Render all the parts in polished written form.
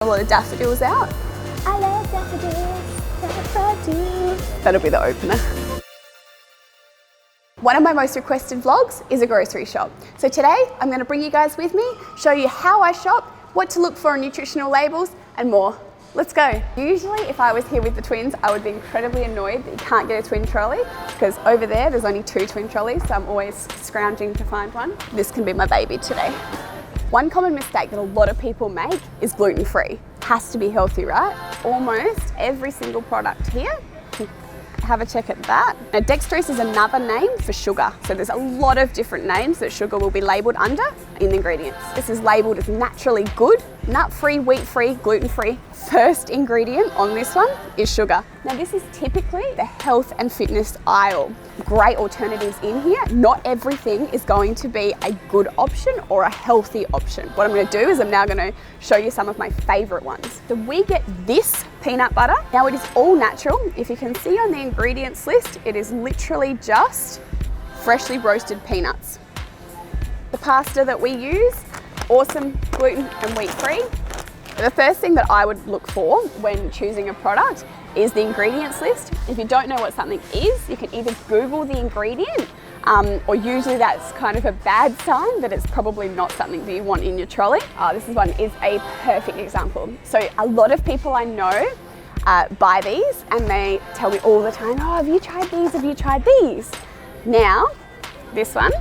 A lot of daffodils out. I love daffodils, daffodils. That'll be the opener. One of my most requested vlogs is a grocery shop. So today I'm going to bring you guys with me, show you how I shop, what to look for on nutritional labels and more. Let's go. Usually if I was here with the twins, I would be incredibly annoyed that you can't get a twin trolley because over there's only 2 twin trolleys, so I'm always scrounging to find one. This can be my baby today. One common mistake that a lot of people make is gluten-free. Has to be healthy, right? Almost every single product here. Have a check at that. Now dextrose is another name for sugar. So there's a lot of different names that sugar will be labelled under in the ingredients. This is labelled as naturally good, nut-free, wheat-free, gluten-free. First ingredient on this one is sugar. Now this is typically the health and fitness aisle. Great alternatives in here. Not everything is going to be a good option or a healthy option. What I'm going to do is I'm now going to show you some of my favourite ones. So we get this peanut butter. Now it is all natural. If you can see on the ingredients list, it is literally just freshly roasted peanuts. The pasta that we use, awesome, gluten and wheat free. The first thing that I would look for when choosing a product is the ingredients list. If you don't know what something is, you can either Google the ingredient or usually that's kind of a bad sign that it's probably not something that you want in your trolley. This one is a perfect example. So a lot of people I know buy these and they tell me all the time, oh, have you tried these? Have you tried these? Now, this one,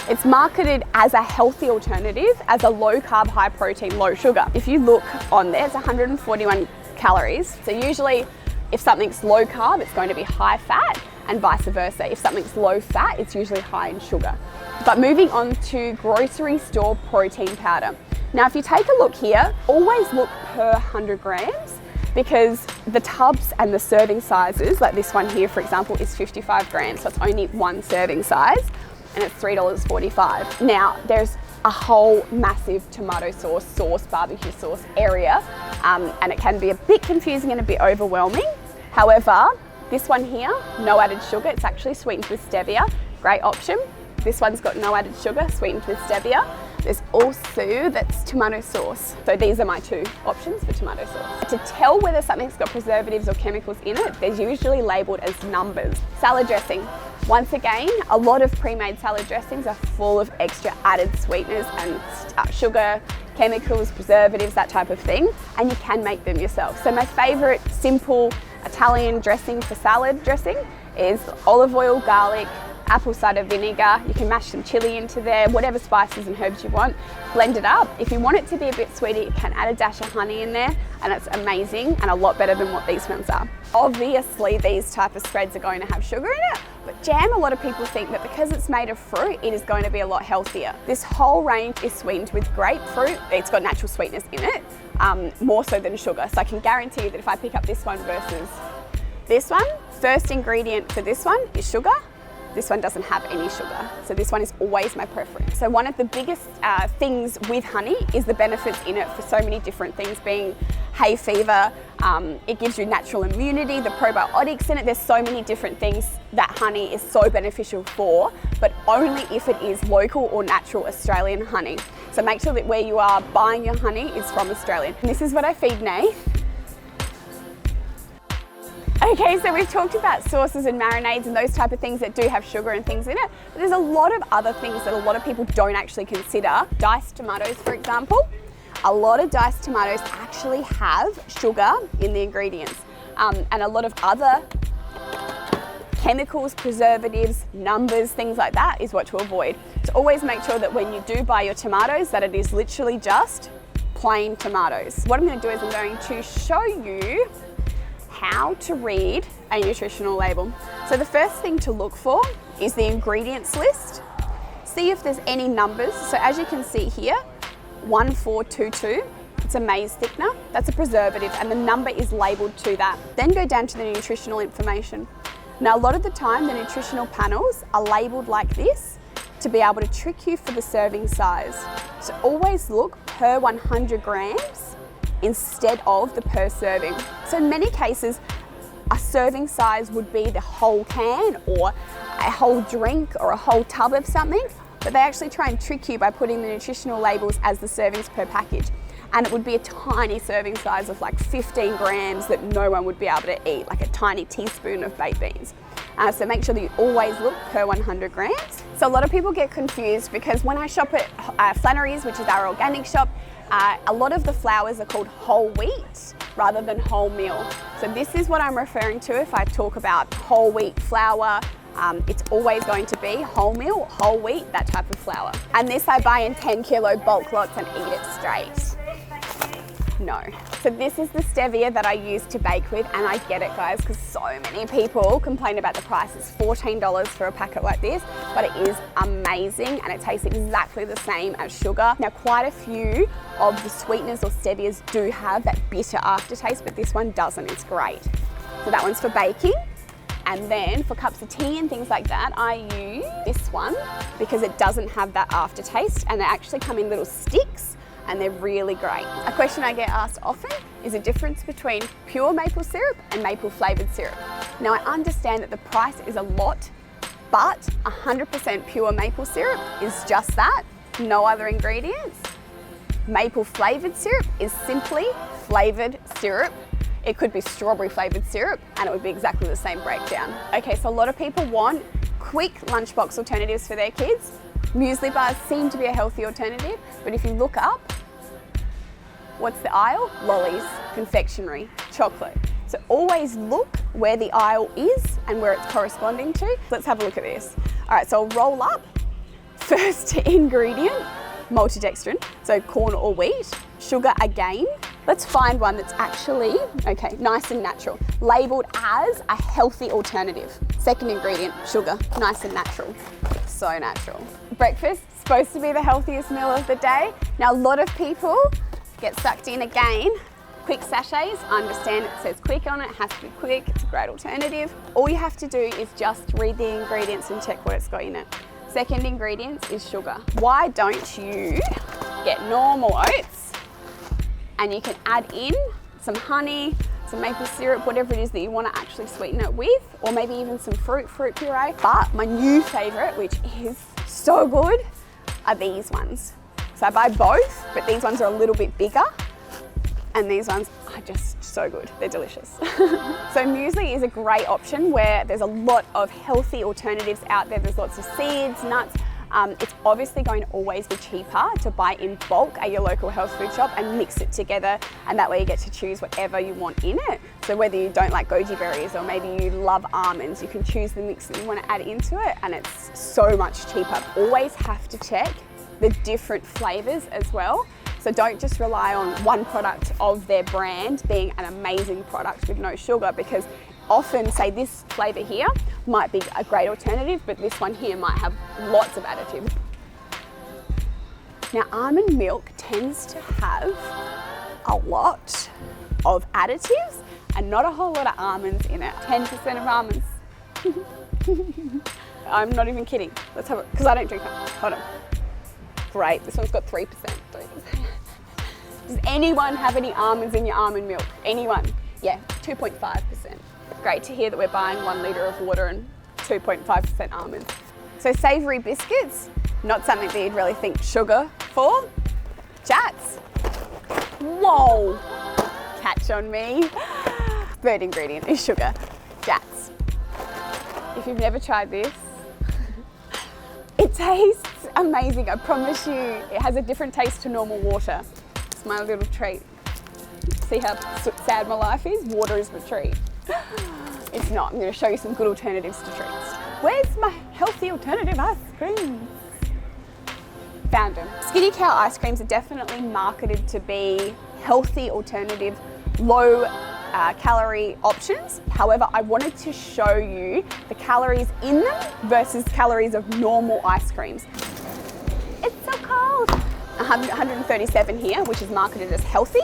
it's marketed as a healthy alternative, as a low carb, high protein, low sugar. If you look on there, it's 141 calories. So usually if something's low carb, it's going to be high fat and vice versa. If something's low fat, it's usually high in sugar. But moving on to grocery store protein powder. Now, if you take a look here, always look per 100 grams because the tubs and the serving sizes, like this one here, for example, is 55 grams. So it's only one serving size. And it's $3.45. Now, there's a whole massive tomato sauce, barbecue sauce area, and it can be a bit confusing and a bit overwhelming. However, this one here, no added sugar, it's actually sweetened with stevia, great option. This one's got no added sugar, sweetened with stevia. There's also that's tomato sauce. So these are my 2 options for tomato sauce. To tell whether something's got preservatives or chemicals in it, they're usually labelled as numbers. Salad dressing. Once again, a lot of pre-made salad dressings are full of extra added sweeteners and sugar, chemicals, preservatives, that type of thing, and you can make them yourself. So my favourite simple Italian dressing for salad dressing is olive oil, garlic, apple cider vinegar. You can mash some chili into there, whatever spices and herbs you want, blend it up. If you want it to be a bit sweeter, you can add a dash of honey in there and it's amazing and a lot better than what these ones are. Obviously these type of spreads are going to have sugar in it, but jam, a lot of people think that because it's made of fruit, it is going to be a lot healthier. This whole range is sweetened with grapefruit. It's got natural sweetness in it, more so than sugar. So I can guarantee you that if I pick up this one versus this one, first ingredient for this one is sugar. This one doesn't have any sugar, so this one is always my preference. So one of the biggest things with honey is the benefits in it for so many different things, being hay fever, it gives you natural immunity, the probiotics in it. There's so many different things that honey is so beneficial for, but only if it is local or natural Australian honey. So make sure that where you are buying your honey is from Australia. And this is what I feed Nath. Okay, so we've talked about sauces and marinades and those type of things that do have sugar and things in it, but there's a lot of other things that a lot of people don't actually consider. Diced tomatoes, for example. A lot of diced tomatoes actually have sugar in the ingredients, and a lot of other chemicals, preservatives, numbers, things like that is what to avoid. So always make sure that when you do buy your tomatoes that it is literally just plain tomatoes. What I'm going to do is I'm going to show you how to read a nutritional label. So the first thing to look for is the ingredients list. See if there's any numbers. So as you can see here, 1422, it's a maize thickener. That's a preservative and the number is labelled to that. Then go down to the nutritional information. Now a lot of the time the nutritional panels are labelled like this to be able to trick you for the serving size. So always look per 100 grams instead of the per serving. So in many cases, a serving size would be the whole can or a whole drink or a whole tub of something, but they actually try and trick you by putting the nutritional labels as the servings per package. and it would be a tiny serving size of like 15 grams that no one would be able to eat, like a tiny teaspoon of baked beans. So make sure that you always look per 100 grams. So a lot of people get confused because when I shop at Flannery's, which is our organic shop, a lot of the flours are called whole wheat rather than wholemeal. So this is what I'm referring to if I talk about whole wheat flour. It's always going to be wholemeal, whole wheat, that type of flour. And this I buy in 10 kilo bulk lots and eat it straight. No. So this is the stevia that I use to bake with, and I get it, guys, because so many people complain about the price. It's $14 for a packet like this, but it is amazing and it tastes exactly the same as sugar. Now, quite a few of the sweeteners or stevias do have that bitter aftertaste, but this one doesn't. It's great. So that one's for baking. And then for cups of tea and things like that, I use this one because it doesn't have that aftertaste, and they actually come in little sticks and they're really great. A question I get asked often is the difference between pure maple syrup and maple flavored syrup. Now, I understand that the price is a lot, but 100% pure maple syrup is just that, no other ingredients. Maple flavored syrup is simply flavored syrup. It could be strawberry flavored syrup and it would be exactly the same breakdown. Okay, so a lot of people want quick lunchbox alternatives for their kids. Muesli bars seem to be a healthy alternative, but if you look up, what's the aisle? Lollies, confectionery, chocolate. So always look where the aisle is and where it's corresponding to. Let's have a look at this. All right, so I'll roll up. First ingredient, maltodextrin, so corn or wheat. Sugar again. Let's find one that's actually, okay, nice and natural, labeled as a healthy alternative. Second ingredient, sugar, nice and natural. So natural. Breakfast, supposed to be the healthiest meal of the day. Now, a lot of people get sucked in again. Quick sachets, I understand it says quick on it, has to be quick, it's a great alternative. All you have to do is just read the ingredients and check what it's got in it. Second ingredient is sugar. Why don't you get normal oats and you can add in some honey, some maple syrup, whatever it is that you want to actually sweeten it with, or maybe even some fruit puree. But my new favorite, which is so good, are these ones. So I buy both, but these ones are a little bit bigger, and these ones are just so good. They're delicious. So muesli is a great option where there's a lot of healthy alternatives out there. There's lots of seeds, nuts. It's obviously going to always be cheaper to buy in bulk at your local health food shop and mix it together, and that way you get to choose whatever you want in it. So whether you don't like goji berries or maybe you love almonds, you can choose the mix that you want to add into it, and it's so much cheaper. Always have to check the different flavors as well. So don't just rely on one product of their brand being an amazing product with no sugar, because often, say this flavor here might be a great alternative, but this one here might have lots of additives. Now, almond milk tends to have a lot of additives and not a whole lot of almonds in it. 10% of almonds. I'm not even kidding. Let's have it, because I don't drink it. Hold on. Great, this one's got 3%. Does anyone have any almonds in your almond milk? Anyone? Yeah, 2.5%. Great to hear that we're buying 1 litre of water and 2.5% almonds. So savoury biscuits, not something that you'd really think sugar for. Chats. Whoa, catch on me. Third ingredient is sugar. Chats. If you've never tried this, it tastes amazing, I promise you. It has a different taste to normal water. It's my little treat. See how sad my life is? Water is the treat. It's not. I'm going to show you some good alternatives to treats. Where's my healthy alternative ice cream? Found them. Skinny Cow ice creams are definitely marketed to be healthy alternative, low calorie options. However, I wanted to show you the calories in them versus calories of normal ice creams. It's so cold. 137 here, which is marketed as healthy.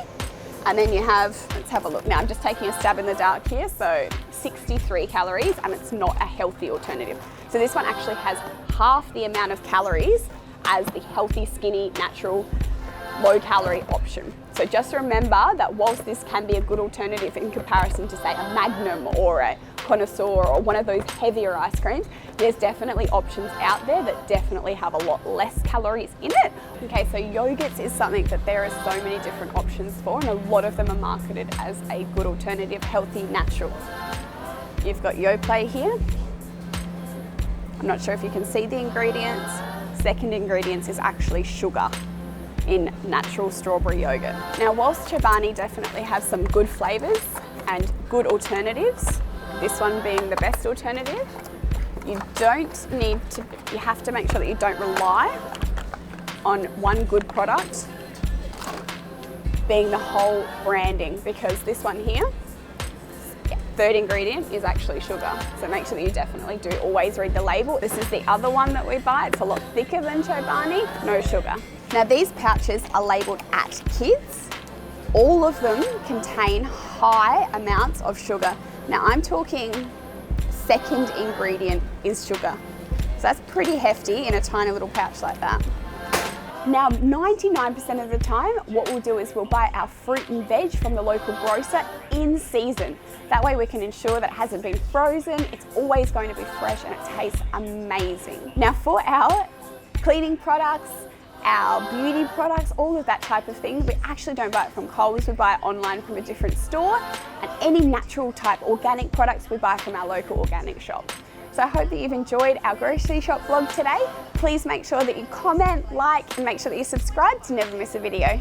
And then you have, let's have a look. Now I'm just taking a stab in the dark here, so 63 calories, and it's not a healthy alternative. So this one actually has half the amount of calories as the healthy, skinny, natural, low calorie option. So So just remember that whilst this can be a good alternative in comparison to, say, a Magnum or a Connoisseur or one of those heavier ice creams, there's definitely options out there that definitely have a lot less calories in it. Okay, so yogurts is something that there are so many different options for, and a lot of them are marketed as a good alternative, healthy, natural. You've got Yoplait here. I'm not sure if you can see the ingredients. Second ingredients is actually sugar in natural strawberry yogurt. Now, whilst Chobani definitely has some good flavors and good alternatives, this one being the best alternative, you have to make sure that you don't rely on one good product being the whole branding, because this one here, third ingredient is actually sugar. So make sure that you definitely do always read the label. This is the other one that we buy. It's a lot thicker than Chobani, no sugar. Now these pouches are labeled at kids. All of them contain high amounts of sugar. Now I'm talking second ingredient is sugar. So that's pretty hefty in a tiny little pouch like that. Now 99% of the time, what we'll do is we'll buy our fruit and veg from the local grocer in season. That way we can ensure that it hasn't been frozen, it's always going to be fresh and it tastes amazing. Now for our cleaning products, our beauty products, all of that type of thing, we actually don't buy it from Coles, we buy it online from a different store, and any natural type organic products we buy from our local organic shop. So I hope that you've enjoyed our grocery shop vlog today. Please make sure that you comment, like, and make sure that you subscribe to never miss a video.